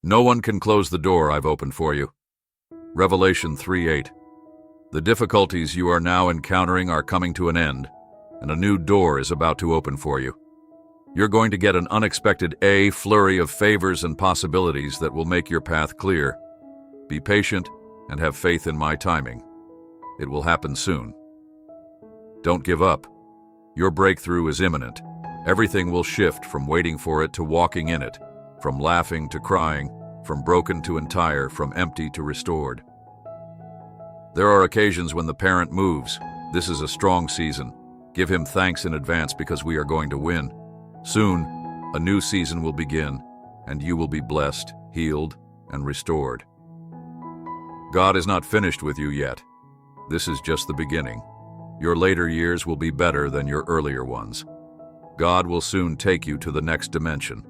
No one can close the door I've opened for you. Revelation 3:8. The difficulties you are now encountering are coming to an end, and a new door is about to open for you. You're going to get an unexpected flurry of favors and possibilities that will make your path clear. Be patient and have faith in my timing. It will happen soon. Don't give up. Your breakthrough is imminent. Everything will shift from waiting for it to walking in it, from laughing to crying, from broken to entire, from empty to restored. There are occasions when the parent moves. This is a strong season. Give him thanks in advance because we are going to win. Soon, a new season will begin, and you will be blessed, healed, and restored. God is not finished with you yet. This is just the beginning. Your later years will be better than your earlier ones. God will soon take you to the next dimension.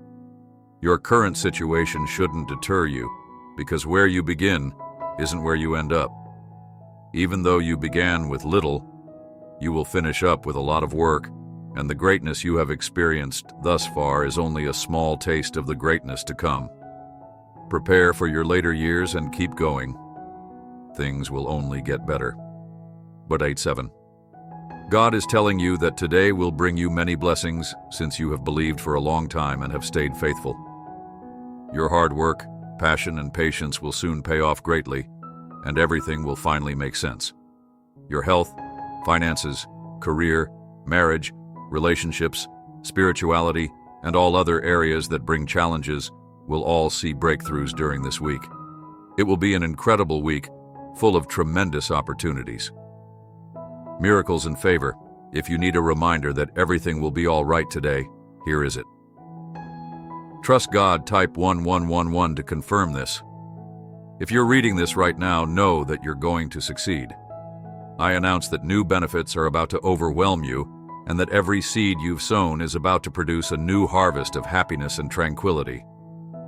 Your current situation shouldn't deter you, because where you begin isn't where you end up. Even though you began with little, you will finish up with a lot of work, and the greatness you have experienced thus far is only a small taste of the greatness to come. Prepare for your later years and keep going. Things will only get better. But 8:7. God is telling you that today will bring you many blessings since you have believed for a long time and have stayed faithful. Your hard work, passion, and patience will soon pay off greatly, and everything will finally make sense. Your health, finances, career, marriage, relationships, spirituality, and all other areas that bring challenges will all see breakthroughs during this week. It will be an incredible week, full of tremendous opportunities. Miracles and favor. If you need a reminder that everything will be all right today, here is it. Trust God, type 1111 to confirm this. If you're reading this right now, know that you're going to succeed. I announce that new benefits are about to overwhelm you, and that every seed you've sown is about to produce a new harvest of happiness and tranquility.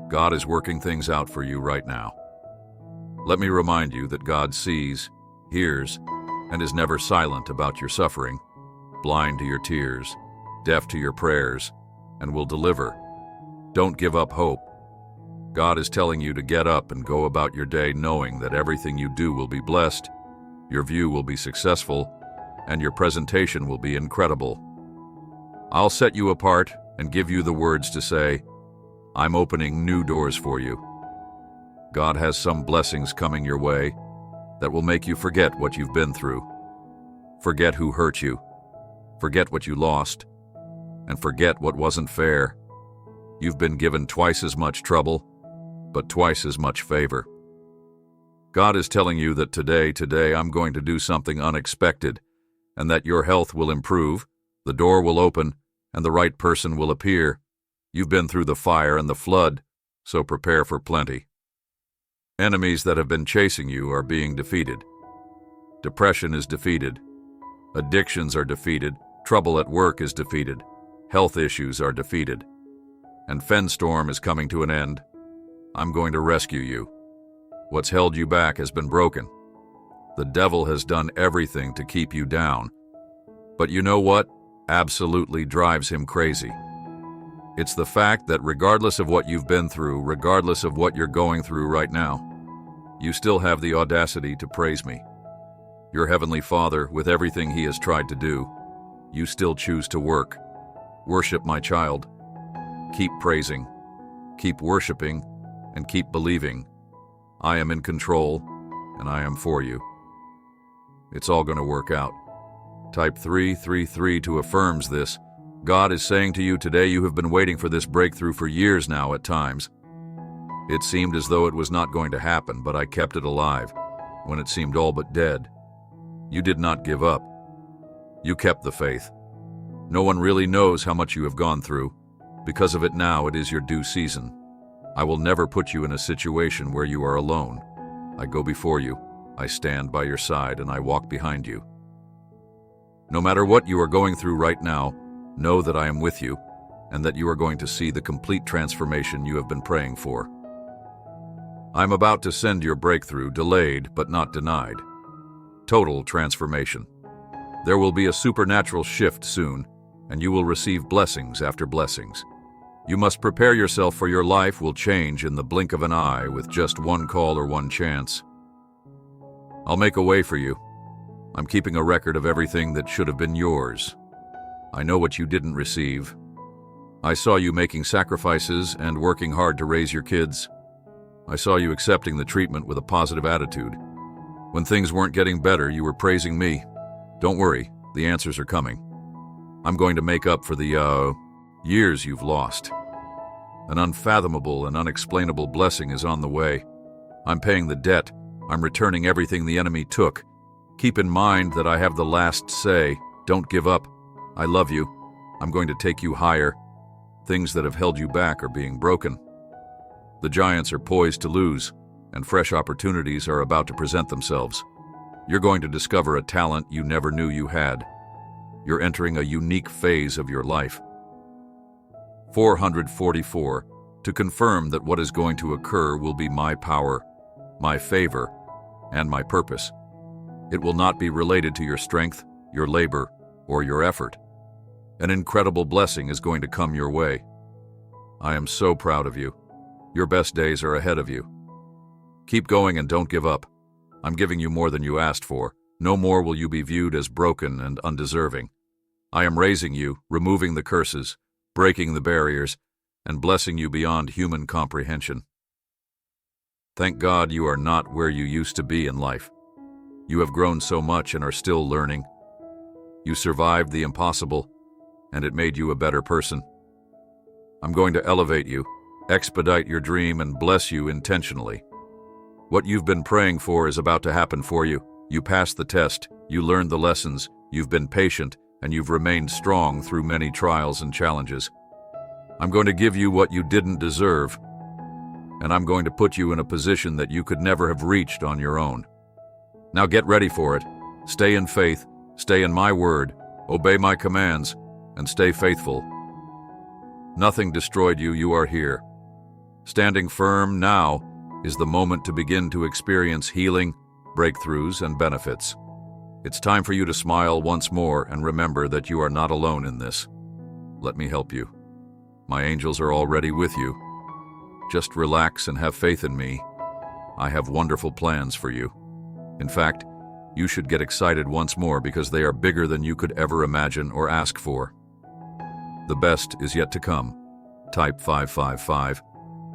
God is working things out for you right now. Let me remind you that God sees, hears, and is never silent about your suffering, blind to your tears, deaf to your prayers, and will deliver. Don't give up hope. God is telling you to get up and go about your day knowing that everything you do will be blessed, your view will be successful, and your presentation will be incredible. I'll set you apart and give you the words to say, I'm opening new doors for you. God has some blessings coming your way that will make you forget what you've been through. Forget who hurt you. Forget what you lost. And forget what wasn't fair. You've been given twice as much trouble, but twice as much favor. God is telling you that today I'm going to do something unexpected, and that your health will improve, the door will open, and the right person will appear. You've been through the fire and the flood, so prepare for plenty. Enemies that have been chasing you are being defeated. Depression is defeated. Addictions are defeated. Trouble at work is defeated. Health issues are defeated. And Fenstorm is coming to an end. I'm going to rescue you. What's held you back has been broken. The devil has done everything to keep you down. But you know what absolutely drives him crazy? It's the fact that regardless of what you've been through, regardless of what you're going through right now, you still have the audacity to praise me. Your Heavenly Father, with everything He has tried to do, you still choose to work. Worship, my child. Keep praising, keep worshiping, and keep believing. I am in control, and I am for you. It's all going to work out. Type 333 to affirms this. God is saying to you today you have been waiting for this breakthrough for years now at times. It seemed as though it was not going to happen, but I kept it alive when it seemed all but dead. You did not give up. You kept the faith. No one really knows how much you have gone through. Because of it now, it is your due season. I will never put you in a situation where you are alone. I go before you, I stand by your side, and I walk behind you. No matter what you are going through right now, know that I am with you, and that you are going to see the complete transformation you have been praying for. I'm about to send your breakthrough, delayed but not denied. Total transformation. There will be a supernatural shift soon, and you will receive blessings after blessings. You must prepare yourself, for your life will change in the blink of an eye with just one call or one chance. I'll make a way for you. I'm keeping a record of everything that should have been yours. I know what you didn't receive. I saw you making sacrifices and working hard to raise your kids. I saw you accepting the treatment with a positive attitude. When things weren't getting better, you were praising me. Don't worry, the answers are coming. I'm going to make up for the, years you've lost. An unfathomable and unexplainable blessing is on the way. I'm paying the debt. I'm returning everything the enemy took. Keep in mind that I have the last say. Don't give up. I love you. I'm going to take you higher. Things that have held you back are being broken. The giants are poised to lose, and fresh opportunities are about to present themselves. You're going to discover a talent you never knew you had. You're entering a unique phase of your life. 444. To confirm that what is going to occur will be my power, my favor, and my purpose. It will not be related to your strength, your labor, or your effort. An incredible blessing is going to come your way. I am so proud of you. Your best days are ahead of you. Keep going and don't give up. I'm giving you more than you asked for. No more will you be viewed as broken and undeserving. I am raising you, removing the curses, breaking the barriers, and blessing you beyond human comprehension. Thank God you are not where you used to be in life. You have grown so much and are still learning. You survived the impossible, and it made you a better person. I'm going to elevate you, expedite your dream, and bless you intentionally. What you've been praying for is about to happen for you. You passed the test, you learned the lessons, you've been patient, and you've remained strong through many trials and challenges. I'm going to give you what you didn't deserve, and I'm going to put you in a position that you could never have reached on your own. Now get ready for it. Stay in faith, stay in my word, obey my commands, and stay faithful. Nothing destroyed you, you are here. Standing firm now is the moment to begin to experience healing, breakthroughs, and benefits. It's time for you to smile once more and remember that you are not alone in this. Let me help you. My angels are already with you. Just relax and have faith in me. I have wonderful plans for you. In fact, you should get excited once more because they are bigger than you could ever imagine or ask for. The best is yet to come. Type 555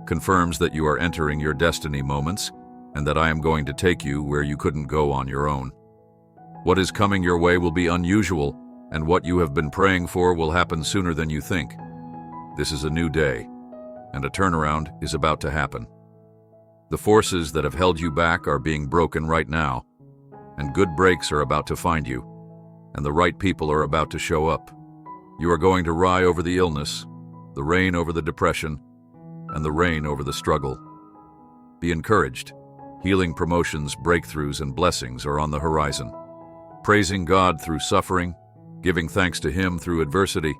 confirms that you are entering your destiny moments and that I am going to take you where you couldn't go on your own. What is coming your way will be unusual, and what you have been praying for will happen sooner than you think. This is a new day, and a turnaround is about to happen. The forces that have held you back are being broken right now, and good breaks are about to find you, and the right people are about to show up. You are going to rise over the illness, the reign over the depression, and the reign over the struggle. Be encouraged. Healing, promotions, breakthroughs, and blessings are on the horizon. Praising God through suffering, giving thanks to Him through adversity,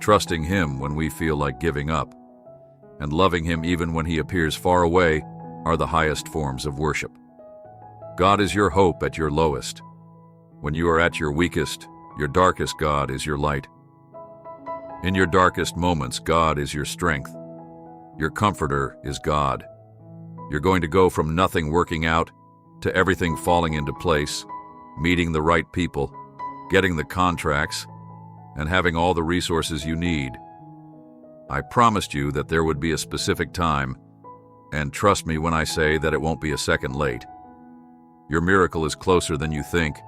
trusting Him when we feel like giving up, and loving Him even when He appears far away are the highest forms of worship. God is your hope at your lowest. When you are at your weakest, your darkest, God is your light. In your darkest moments, God is your strength. Your comforter is God. You're going to go from nothing working out to everything falling into place, meeting the right people, getting the contracts, and having all the resources you need. I promised you that there would be a specific time, and trust me when I say that it won't be a second late. Your miracle is closer than you think.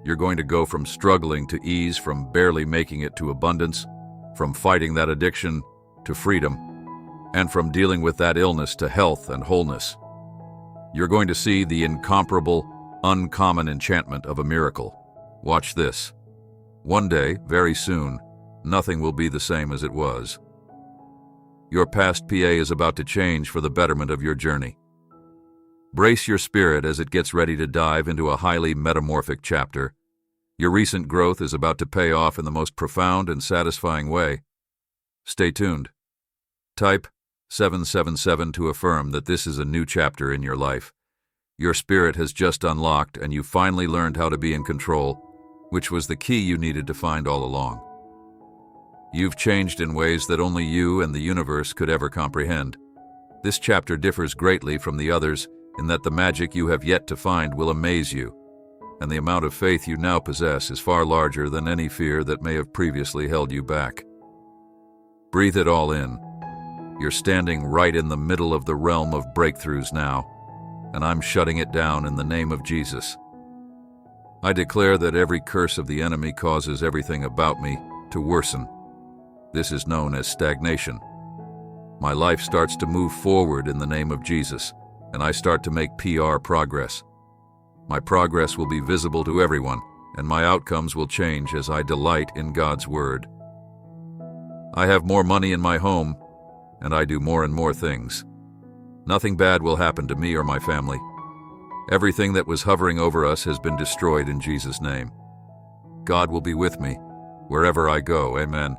You're going to go from struggling to ease, from barely making it to abundance, from fighting that addiction to freedom, and from dealing with that illness to health and wholeness. You're going to see the incomparable, uncommon enchantment of a miracle. Watch this. One day, very soon, nothing will be the same as it was. Your past PA is about to change for the betterment of your journey. Brace your spirit as it gets ready to dive into a highly metamorphic chapter. Your recent growth is about to pay off in the most profound and satisfying way. Stay tuned. Type 777 to affirm that this is a new chapter in your life. Your spirit has just unlocked and you finally learned how to be in control, which was the key you needed to find all along. You've changed in ways that only you and the universe could ever comprehend. This chapter differs greatly from the others in that the magic you have yet to find will amaze you, and the amount of faith you now possess is far larger than any fear that may have previously held you back. Breathe it all in. You're standing right in the middle of the realm of breakthroughs now, and I'm shutting it down in the name of Jesus. I declare that every curse of the enemy causes everything about me to worsen. This is known as stagnation. My life starts to move forward in the name of Jesus, and I start to make PR progress. My progress will be visible to everyone, and my outcomes will change as I delight in God's word. I have more money in my home, and I do more and more things. Nothing bad will happen to me or my family. Everything that was hovering over us has been destroyed in Jesus' name. God will be with me wherever I go. Amen.